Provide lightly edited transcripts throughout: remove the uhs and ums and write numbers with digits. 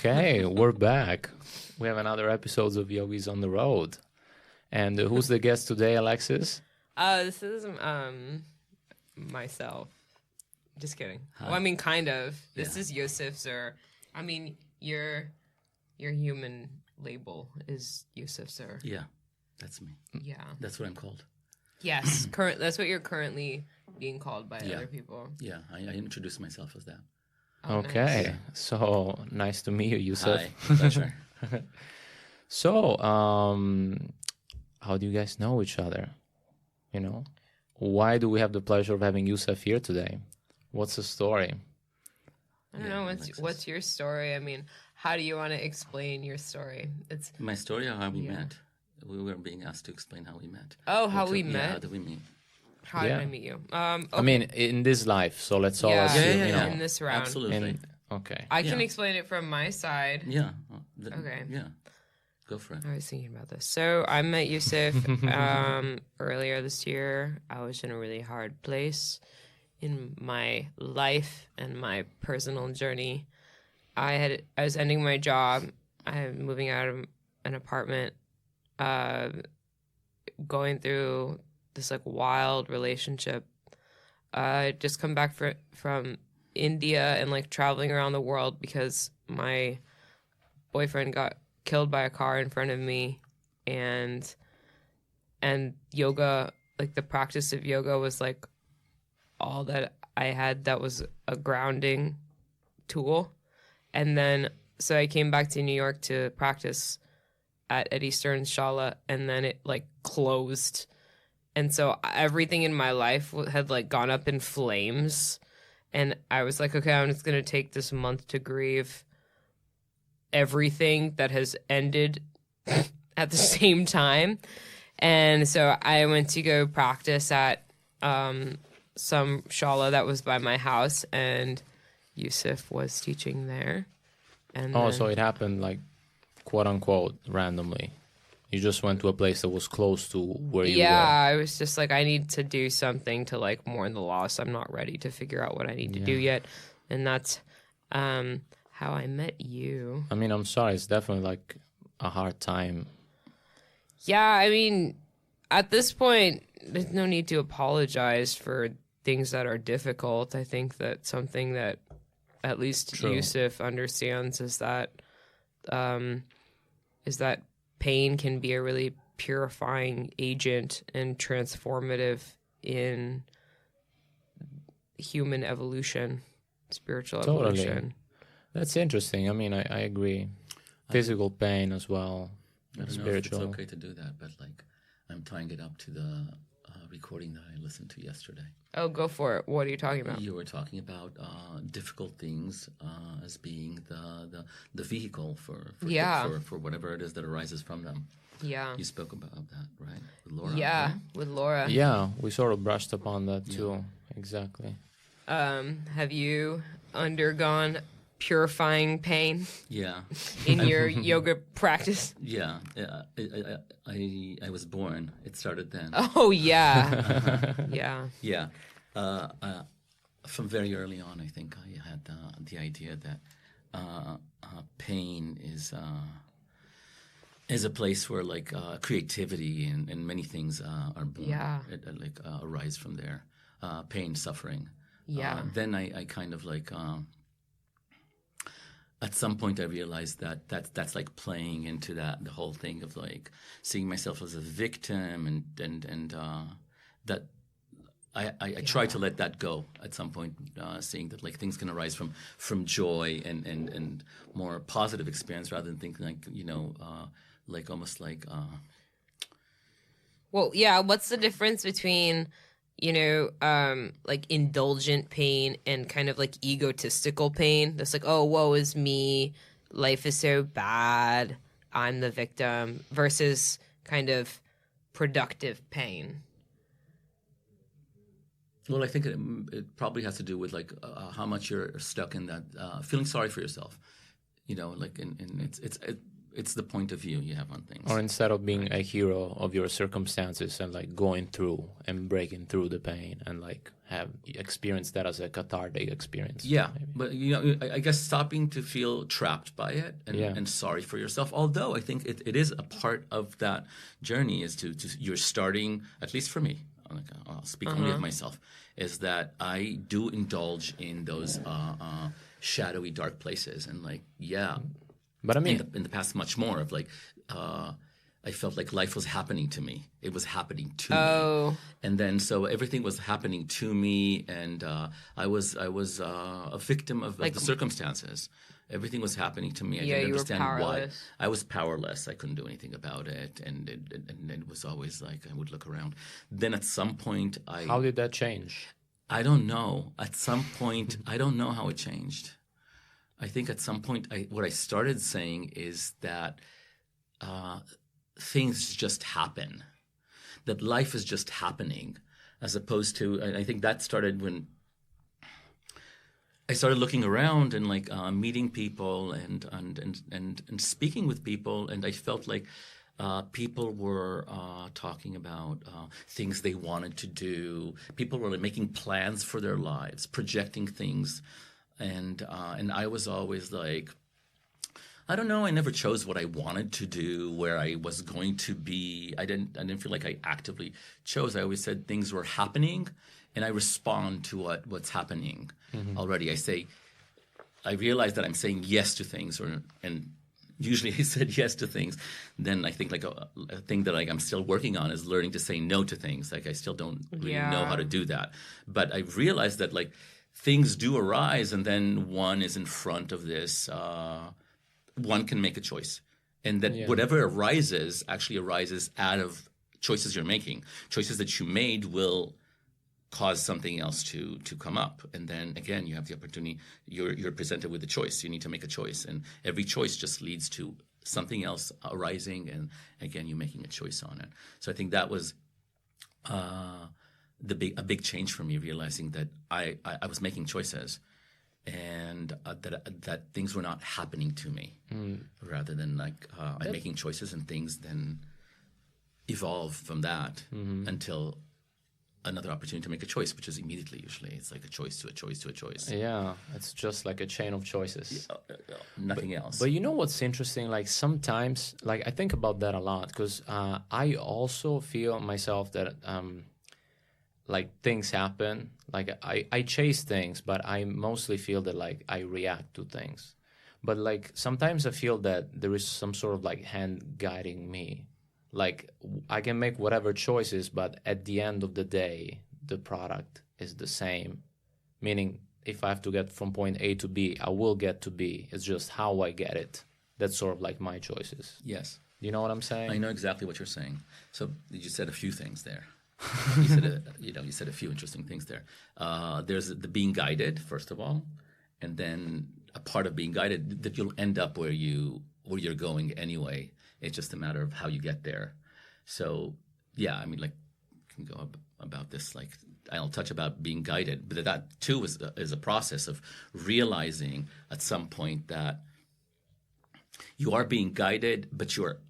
Okay, we're back. We have another episode of Yogis on the Road. And who's the guest today, Alexis? This is myself. Just kidding. Hi. Well, I mean, kind of. This Yeah. is Yozef Zur. I mean, your human label is Yozef Zur. Yeah, that's me. Yeah. That's what I'm called. Yes. That's what you're currently being called by Yeah. other people. Yeah, I introduce myself as that. Oh, Okay, nice. so nice to meet you, Yusuf. Hi, pleasure. So, how do you guys know each other? You know, why do we have the pleasure of having Yusuf here today? What's the story? I don't Yeah, know. Alexis. What's your story? I mean, how do you want to explain your story? It's My story or how we Yeah. met? We were being asked to explain how we met. how we Yeah, met. how did we meet? How Yeah. did I meet you? I mean, in this life, so let's all Yeah. assume, Yeah, you know. in this round. Absolutely. Okay. I can Yeah. explain it from my side. Yeah. Okay. Yeah. Go for it. I was thinking about this. So I met Yusuf earlier this year. I was in a really hard place in my life and my personal journey. I was ending my job. I'm moving out of an apartment, going through this like wild relationship. I just come back from India and like traveling around the world because my boyfriend got killed by a car in front of me, and yoga, like the practice of yoga was like all that I had that was a grounding tool. And then so I came back to New York to practice at Eddie Stern's Shala, and then it like closed. And so everything in my life had like gone up in flames. And I was like, okay, I'm just going to take this month to grieve everything that has ended at the same time. And so I went to go practice at some shala that was by my house, and Yusuf was teaching there. And Oh, then- so it happened like, quote unquote, randomly. You just went to a place that was close to where you yeah, were. I was just like, I need to do something to like mourn the loss. I'm not ready to figure out what I need to do yet. And that's how I met you. I mean, I'm sorry, it's definitely like a hard time. Yeah, I mean, at this point, there's no need to apologize for things that are difficult. I think that something that at least True. Yusuf understands is that pain can be a really purifying agent and transformative in human evolution, spiritual Totally. evolution. That's interesting. I mean, I agree. Physical pain as well, I don't know if spiritual. it's okay to do that, but like I'm tying it up to the recording that I listened to yesterday. Oh, go for it. What are you talking about? You were talking about difficult things as being the vehicle for whatever it is that arises from them. Yeah. You spoke about that, right? With Laura. Yeah, right? with Laura. Yeah, we sort of brushed upon that too. Exactly. Have you undergone purifying pain Yeah. in your yoga practice? Yeah. I was born. It started then. Oh, yeah. Yeah. Yeah. From very early on, I think I had the idea that pain is a place where like creativity and many things are born. Yeah. It arise from there. Pain, suffering. Yeah. Then I kind of like at some point I realized that that's like playing into the whole thing of like seeing myself as a victim and that I tried to let that go at some point, seeing that like things can arise from joy and more positive experience rather than thinking like like almost like Well, yeah, what's the difference between, like indulgent pain and kind of like egotistical pain? That's like, oh, woe is me, life is so bad, I'm the victim, versus kind of productive pain. Well, I think it probably has to do with like how much you're stuck in that feeling sorry for yourself, like and it's it's the point of view you have on things. Or instead of being a hero of your circumstances and like going through and breaking through the pain and like have experienced that as a cathartic experience. Yeah, maybe. but I guess stopping to feel trapped by it and sorry for yourself. Although I think it is a part of that journey is to you're starting, at least for me, I'll speak only of myself, is that I do indulge in those shadowy, dark places. And like, But I mean, in the past, much more of like, I felt like life was happening to me. It was happening to me, and then so everything was happening to me, and I was a victim of the circumstances. Everything was happening to me. I didn't understand why. I was powerless. I couldn't do anything about it, and it was always like I would look around. Then at some point, how did that change? I don't know. At some point, I don't know how it changed. I think at some point, what I started saying is that things just happen, that life is just happening, as opposed to, I think that started when I started looking around and like meeting people and speaking with people, and I felt like people were talking about things they wanted to do. People were like, making plans for their lives, projecting things. And I was always like, I don't know. I never chose what I wanted to do, where I was going to be. I didn't feel like I actively chose. I always said things were happening, and I respond to what's happening already. I realize that I'm saying yes to things, and usually I said yes to things. Then I think like a thing that like I'm still working on is learning to say no to things. Like I still don't really know how to do that. But I realized that like things do arise, and then one is in front of this. One can make a choice, and that whatever arises actually arises out of choices you're making. Choices that you made will cause something else to come up, and then again you have the opportunity. You're presented with a choice. You need to make a choice, and every choice just leads to something else arising, and again you making a choice on it. So I think that was a big change for me, realizing that I was making choices, and that things were not happening to me, rather than like I'm making choices, and things then evolve from that until another opportunity to make a choice, which is immediately usually it's like a choice to a choice to a choice. Yeah, it's just like a chain of choices. Nothing else. But you know what's interesting? Like sometimes, like I think about that a lot, because I also feel myself that like things happen. Like I chase things, but I mostly feel that like I react to things. But like sometimes I feel that there is some sort of like hand guiding me. Like I can make whatever choices, but at the end of the day, the product is the same. Meaning if I have to get from point A to B, I will get to B. It's just how I get it. That's sort of like my choices. Yes. You know what I'm saying? I know exactly what you're saying. So you said a few things there. You said a few interesting things there. There's the being guided, first of all, and then a part of being guided that you'll end up where you're going anyway. It's just a matter of how you get there. So yeah, I mean, like, can go about this. Like, I'll touch about being guided, but that too is a process of realizing at some point that you are being guided, but you are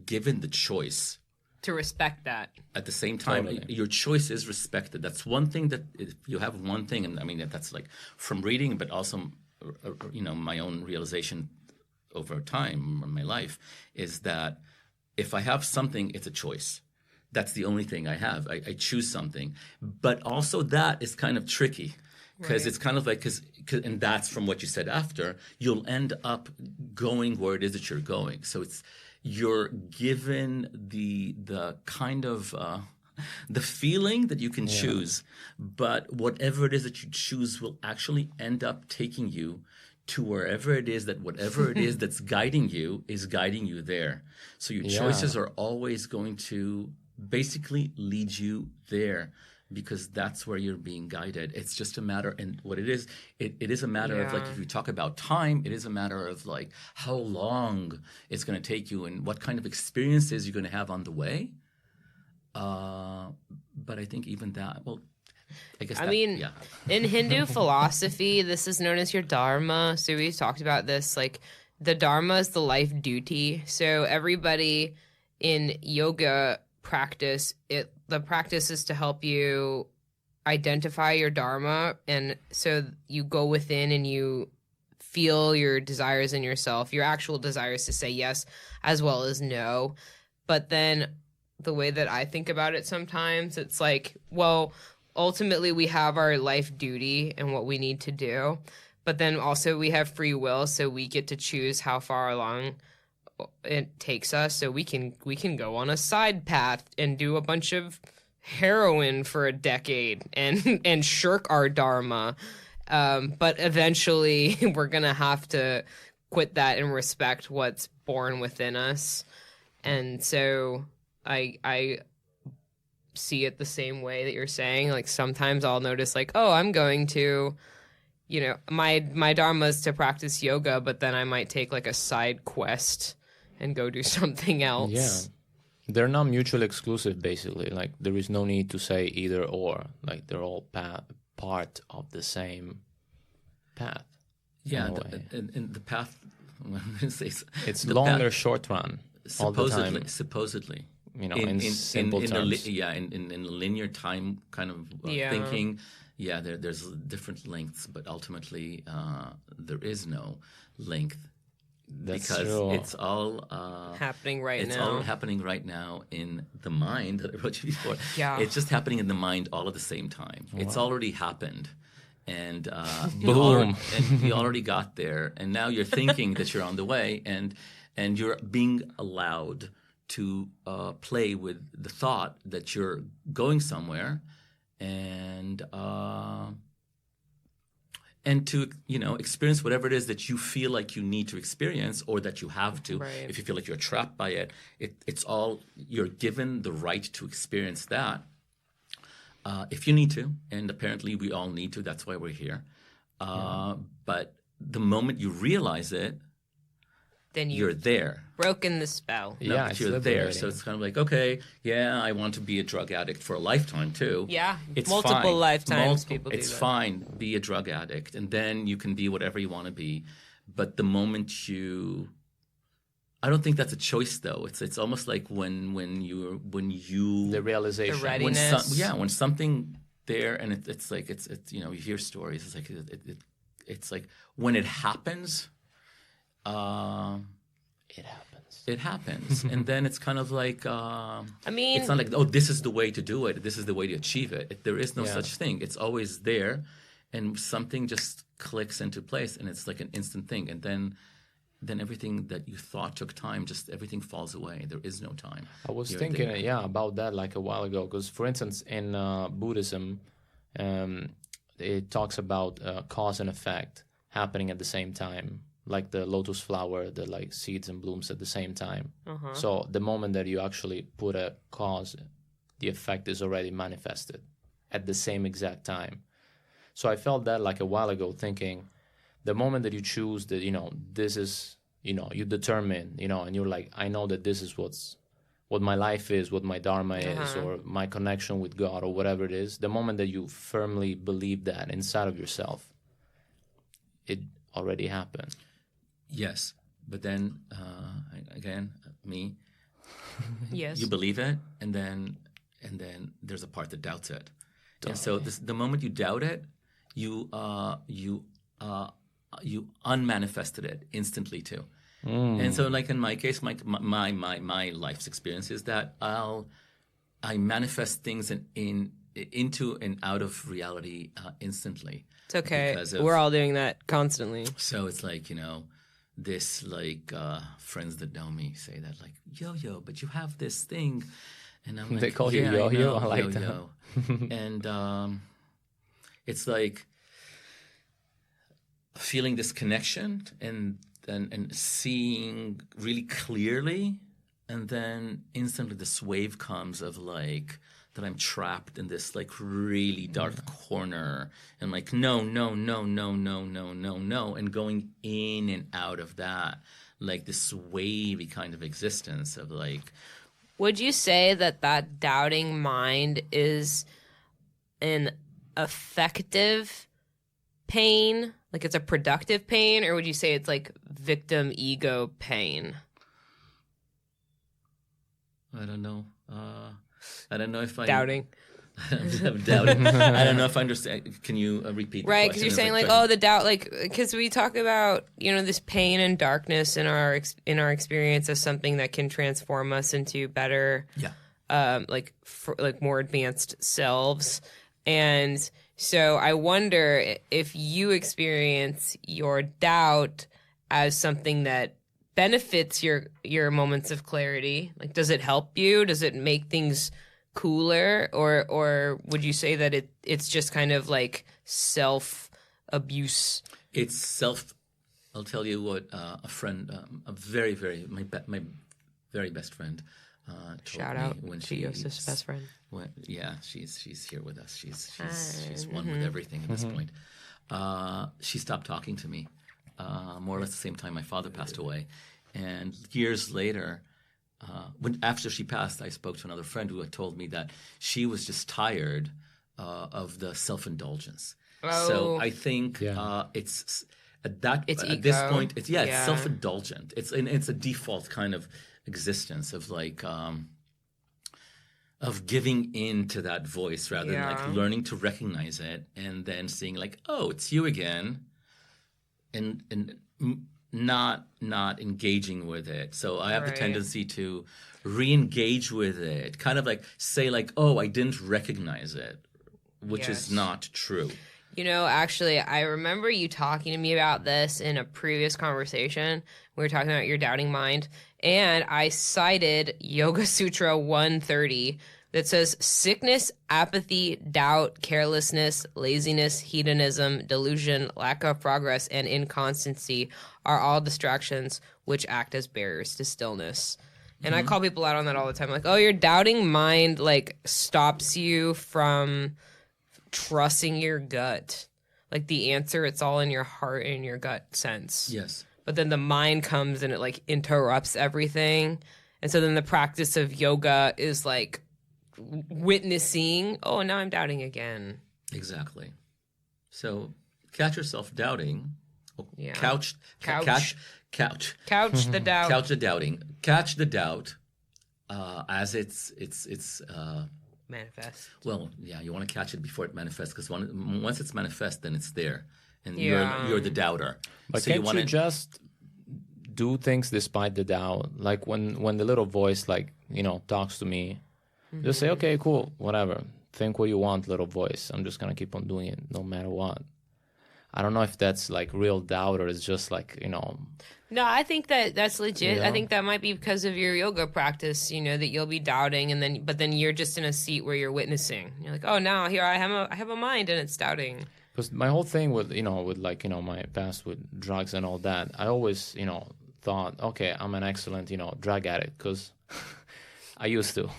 given the choice to respect that. At the same time, your choice is respected. That's one thing that if you have one thing, and I mean that's like from reading, but also my own realization over time in my life is that if I have something, it's a choice. That's the only thing I have. I choose something, but also that is kind of tricky because it's kind of like and that's from what you said after. You'll end up going where it is that you're going. So you're given the kind of the feeling that you can choose, but whatever it is that you choose will actually end up taking you to wherever it is that whatever it is that's guiding you is guiding you there. So your choices are always going to basically lead you there because that's where you're being guided. It's just a matter, and what it is a matter of like, if you talk about time, it is a matter of like how long it's going to take you and what kind of experiences you're going to have on the way. But I think even that, well, I guess in Hindu philosophy, this is known as your dharma. So we talked about this, like the Dharma is the life duty. So everybody in yoga practice, the practice is to help you identify your Dharma, and so you go within and you feel your desires in yourself, your actual desires to say yes as well as no. But then the way that I think about it sometimes, it's like, well, ultimately we have our life duty and what we need to do, but then also we have free will, so we get to choose how far along it takes us. So we can go on a side path and do a bunch of heroin for a decade and shirk our Dharma. But eventually we're going to have to quit that and respect what's born within us. And so I see it the same way that you're saying. Like sometimes I'll notice like, oh, I'm going to, you know, my Dharma is to practice yoga, but then I might take like a side quest and go do something else. Yeah. They're not mutually exclusive, basically. Like, there is no need to say either or. Like, they're all part of the same path. Yeah, and the path, I'm going to say, it's the long path, or short run. All the time. Supposedly. You know, in simple terms. In linear time kind of thinking, there's different lengths, but ultimately there is no length. That's because true. it's all happening right now. It's all happening right now in the mind that I wrote you before. Yeah. It's just happening in the mind all at the same time. Wow. It's already happened. And boom. You already got there. And now you're thinking that you're on the way, and you're being allowed to play with the thought that you're going somewhere, and to, you know, experience whatever it is that you feel like you need to experience, or that you have to. Right. If you feel like you're trapped by it, it's all, you're given the right to experience that. If you need to, and apparently we all need to, that's why we're here. But the moment you realize it, then you're there. Broken the spell. No, yeah, you're there. So it's kind of like, okay, yeah, I want to be a drug addict for a lifetime too. Yeah, it's multiple fine. lifetimes people do that. It's fine. Be a drug addict, and then you can be whatever you want to be. But the moment you, I don't think that's a choice though. It's almost like when you the realization, the readiness. When something there, and it's like it's you know, you hear stories. It's like it's like when it happens. It happens. And then it's kind of like, I mean, it's not like, oh, this is the way to do it. This is the way to achieve it. There is no such thing. It's always there, and something just clicks into place, and it's like an instant thing. And then everything that you thought took time, just everything falls away. There is no time. I was thinking, about that like a while ago. Because, for instance, in Buddhism, it talks about cause and effect happening at the same time. Like the lotus flower, the like seeds and blooms at the same time. Uh-huh. So the moment that you actually put a cause, the effect is already manifested at the same exact time. So I felt that like a while ago, thinking the moment that you choose that, you know, this is, you know, you determine, you know, and you're like, I know that this is what my life is, what my dharma is, or my connection with God, or whatever it is. The moment that you firmly believe that inside of yourself, it already happened. Yes, but then again, me. Yes. You believe it, and then there's a part that doubts it. And so the moment you doubt it, you unmanifested it instantly too. And so, like in my case, my life's experience is that I manifest things into and out of reality instantly. It's okay. We're all doing that constantly. So it's like, you know, this like friends that know me say that like, yo, but you have this thing, and I'm like, they call you yo. I like that. And it's like feeling this connection and seeing really clearly, and then instantly this wave comes of like that I'm trapped in this like really dark corner, and like no, and going in and out of that, like this wavy kind of existence of like. Would you say that doubting mind is an effective pain Like it's a productive pain, or would you say it's like victim ego pain? I don't know. I don't know if I Doubting. I'm doubting. I don't know if I understand. Can you repeat? The Right, question? because you're saying If I like, try oh, the doubt, like, because we talk about this pain and darkness in our experience as something that can transform us into better, like more advanced selves, and so I wonder if you experience your doubt as something that benefits your moments of clarity. Like, does it help you? Does it make things cooler, or would you say that it's just kind of like self abuse? It's self. I'll tell you what a friend, a very very my very best friend, told Shout me out when to Yosef's best friend. She's here with us. She's one with everything at this point. She stopped talking to me more or less the same time my father passed away, and years later. After she passed, I spoke to another friend who had told me that she was just tired of the self-indulgence. Oh. So I think it's at this point, it's self-indulgent. It's a default kind of existence of like of giving in to that voice rather than like learning to recognize it and then seeing like, oh, it's you again, and not engaging with it. So I have the tendency to re-engage with it, kind of like say like, oh, I didn't recognize it, which is not true. Actually, I remember you talking to me about this in a previous conversation. We were talking about your doubting mind, and I cited Yoga Sutra 130 that says sickness, apathy, doubt, carelessness, laziness, hedonism, delusion, lack of progress, and inconstancy are all distractions which act as barriers to stillness. And I call people out on that all the time. Like, oh, your doubting mind like stops you from trusting your gut. Like the answer, it's all in your heart and your gut sense. Yes. But then the mind comes and it like interrupts everything. And so then the practice of yoga is like witnessing, oh, now I'm doubting again. Exactly. So catch yourself doubting. Couch the doubt. Couch the doubting. Catch the doubt as it's manifest. Well, yeah, you want to catch it before it manifests, because once it's manifest, then it's there, and you're the doubter. But so can't you just do things despite the doubt? Like when the little voice talks to me, just say, okay, cool, whatever. Think what you want, little voice. I'm just gonna keep on doing it no matter what. I don't know if that's like real doubt or it's just like, No, I think that's legit. Yeah. I think that might be because of your yoga practice, that you'll be doubting but then you're just in a seat where you're witnessing. You're like, oh, now here I have a mind and it's doubting. Because my whole thing with my past with drugs and all that, I always, thought, okay, I'm an excellent, drug addict because I used to.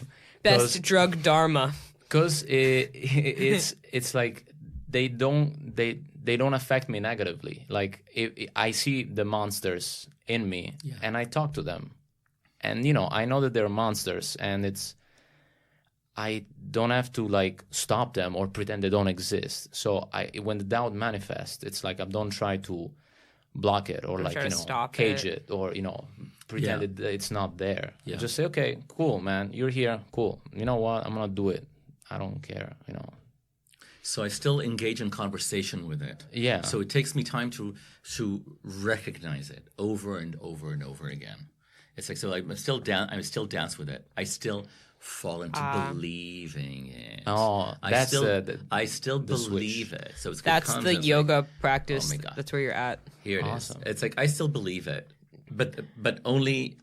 Best drug dharma. Because it's like they don't affect me negatively. Like I see the monsters in me, and I talk to them, and I know that they're monsters, and I don't have to like stop them or pretend they don't exist. So when the doubt manifests, it's like I don't try to block it or cage it or pretend it's not there. Yeah. I just say, okay, cool, man, you're here, cool. You know what? I'm gonna do it. I don't care. So I still engage in conversation with it. Yeah. So it takes me time to recognize it over and over and over again. It's like, so I still dance with it. I still fall into believing it. Oh, I still believe switch. it. So that's the yoga practice. Oh my God. That's where you're at. Here it is. It's like I still believe it, but only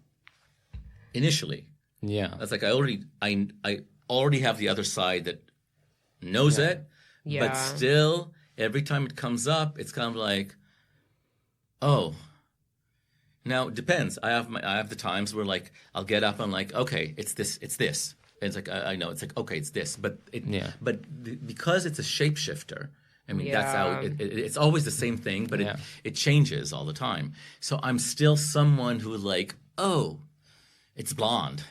initially. Yeah. That's like I already have the other side that knows it. Yeah. But still, every time it comes up, it's kind of like, oh. Now it depends. I have the times where like I'll get up and I'm like, okay, it's this. And it's like I know it's like, okay, it's this. But because it's a shapeshifter. I mean, that's how it's always the same thing, but it changes all the time. So I'm still someone who like, oh, it's blonde,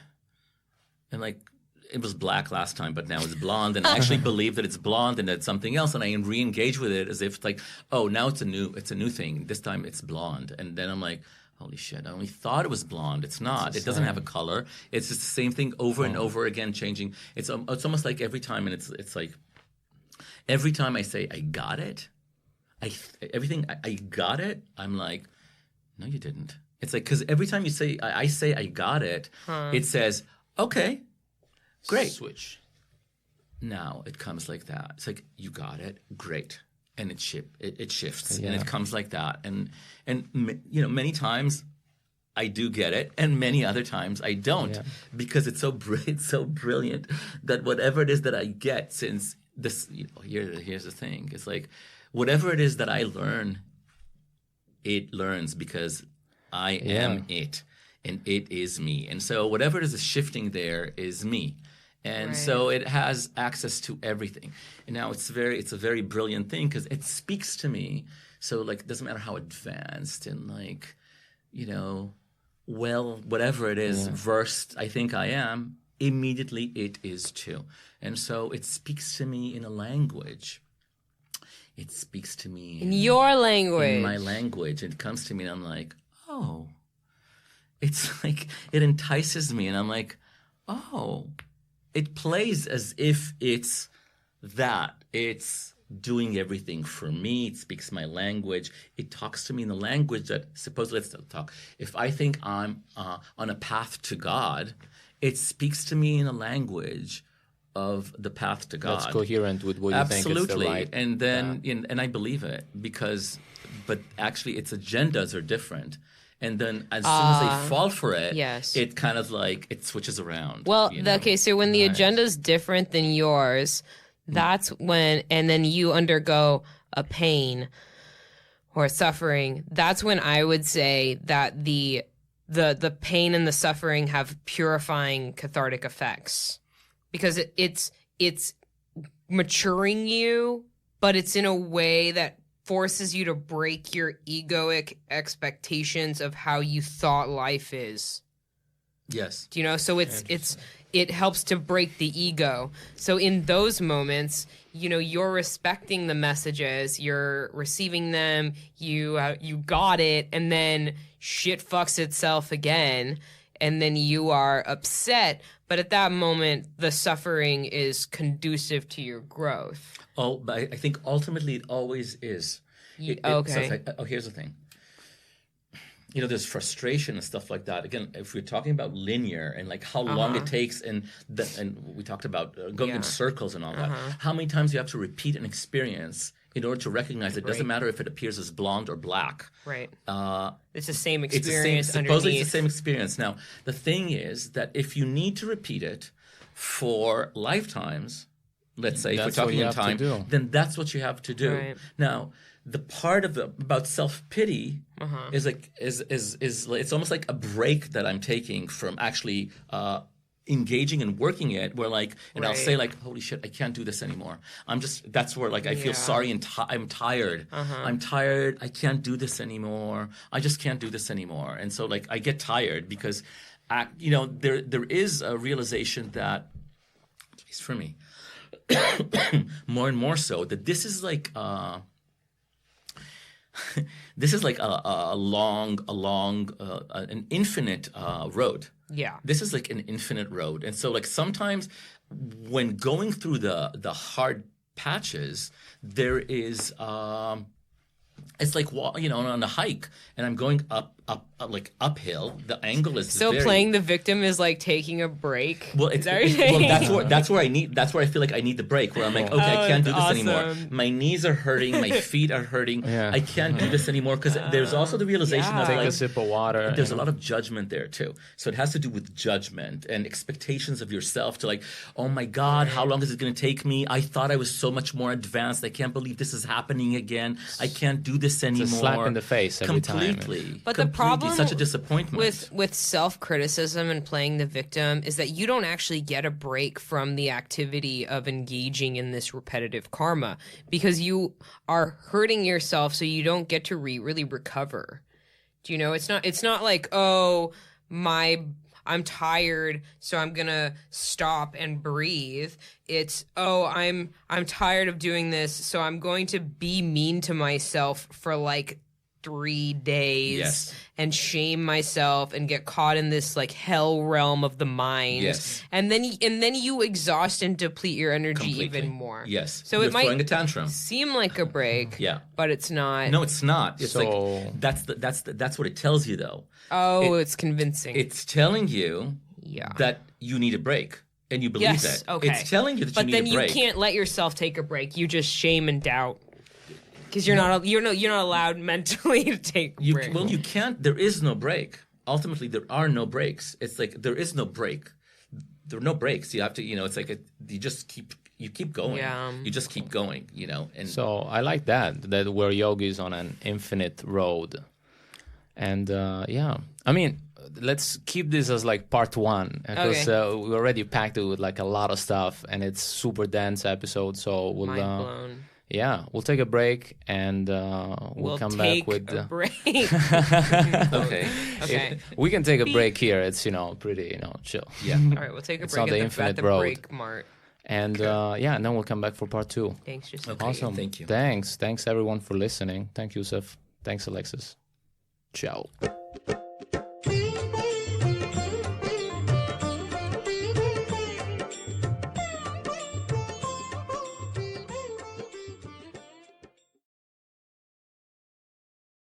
and like it was black last time, but now it's blonde, and I actually believe that it's blonde and that it's something else, and I re-engage with it as if it's like, oh, now it's a new thing. This time it's blonde, and then I'm like, holy shit! I only thought it was blonde. It's not. It doesn't have a color. It's just the same thing over and over again, changing. It's almost like every time, and it's like every time I say I got it, I got it. I'm like, no, you didn't. It's like, because every time you say I say I got it, it says, okay, great. Switch. Now it comes like that. It's like, you got it, great, and it shifts, and it comes like that, and many times I do get it, and many other times I don't, because it's so brilliant that whatever it is that I get, since this, here's the thing, it's like whatever it is that I learn, it learns because I am it, and it is me. And so whatever it is shifting there is me. And so it has access to everything. And now it's a very brilliant thing because it speaks to me. So like, it doesn't matter how advanced and like, whatever it is, versed I think I am, immediately it is too. And so it speaks to me in a language. It speaks to me in your language. In my language. It comes to me and I'm like, oh, it's like, it entices me. And I'm like, oh, it plays as if it's that. It's doing everything for me. It speaks my language. It talks to me in the language that, supposedly, let's talk. If I think I'm on a path to God, it speaks to me in a language of the path to God. That's coherent with what you think is the right. And then, and I believe it but actually its agendas are different. And then as soon as they fall for it, it kind of like, it switches around. Well, okay, so when the agenda's different than yours, that's when, and then you undergo a pain or suffering, that's when I would say that the pain and the suffering have purifying cathartic effects. Because it's maturing you, but it's in a way that forces you to break your egoic expectations of how you thought life is. Yes. Do you know? So it helps to break the ego. So in those moments, you're respecting the messages, you're receiving them, you got it, and then shit fucks itself again, and then you are upset. But at that moment, the suffering is conducive to your growth. Oh, but I think ultimately it always is. Okay. So here's the thing. There's frustration and stuff like that. Again, if we're talking about linear and like how long it takes, and we taled about going in circles and all that. How many times you have to repeat an experience in order to recognize it doesn't matter if it appears as blonde or black. Right. It's the same experience. Supposedly it's the same experience. Now, the thing is that if you need to repeat it for lifetimes, let's say if we're talking in time, then that's what you have to do. Right. Now, the part about self-pity is like is it's almost like a break that I'm taking from actually engaging and working it, where like, and I'll say like, holy shit, I can't do this anymore. That's where like I feel sorry and I'm tired. I'm tired. I can't do this anymore. I just can't do this anymore. And so like I get tired because, there is a realization that, at least for me, more and more so, that this is like an infinite road. Yeah. This is like an infinite road. And so like sometimes when going through the hard patches, there is it's like on a hike, and I'm going up like uphill. The angle is so playing the victim is like taking a break. Well, that's where I feel like I need the break. Where I'm like, okay, I can't do this anymore. My knees are hurting, my feet are hurting. I can't do this anymore because there's also the realization of take like, a sip of water. There's a lot of judgment there too. So it has to do with judgment and expectations of yourself. To like, oh my God, how long is it going to take me? I thought I was so much more advanced. I can't believe this is happening again. I can't do this anymore. It's a slap in the face every time. But the problem such a disappointment with self-criticism and playing the victim is that you don't actually get a break from the activity of engaging in this repetitive karma, because you are hurting yourself, so you don't get to really recover. Do you know? It's not like, oh, I'm tired, so I'm gonna stop and breathe. It's, oh, I'm tired of doing this, so I'm going to be mean to myself for like 3 days Yes. and shame myself and get caught in this like hell realm of the mind. Yes. And then you exhaust and deplete your energy Completely. even more. Yes. So You're it might throwing a tantrum. seem like a break. Yeah. But it's not. No, it's not. It's So- like that's what it tells you though. Oh, it's convincing. It's telling you Yeah. that you need a break, and you believe Yes, it. okay. It's telling you that But you then need a you break. can't let yourself take a break. You just shame and doubt. Because you're not allowed mentally to take a break. Well, you can't. There is no break. Ultimately, there are no breaks. It's like there is no break. There are no breaks. You have to. It's like you just keep going. Yeah. You just keep going. And So I like that where yogi is on an infinite road. And I mean, let's keep this as like part 1 because we already packed it with like a lot of stuff and it's super dense episode. So we'll Mind blown. we'll take a break and we'll come back take with a break. okay. Okay. we can take a break here. It's pretty chill. Yeah. All right, we'll take a It's break on the at infinite the road. break mart. And and then we'll come back for part 2. Thanks, just Okay. Awesome. Thank you. Thanks everyone for listening. Thank you, Yosef. Thanks, Alexis. Ciao.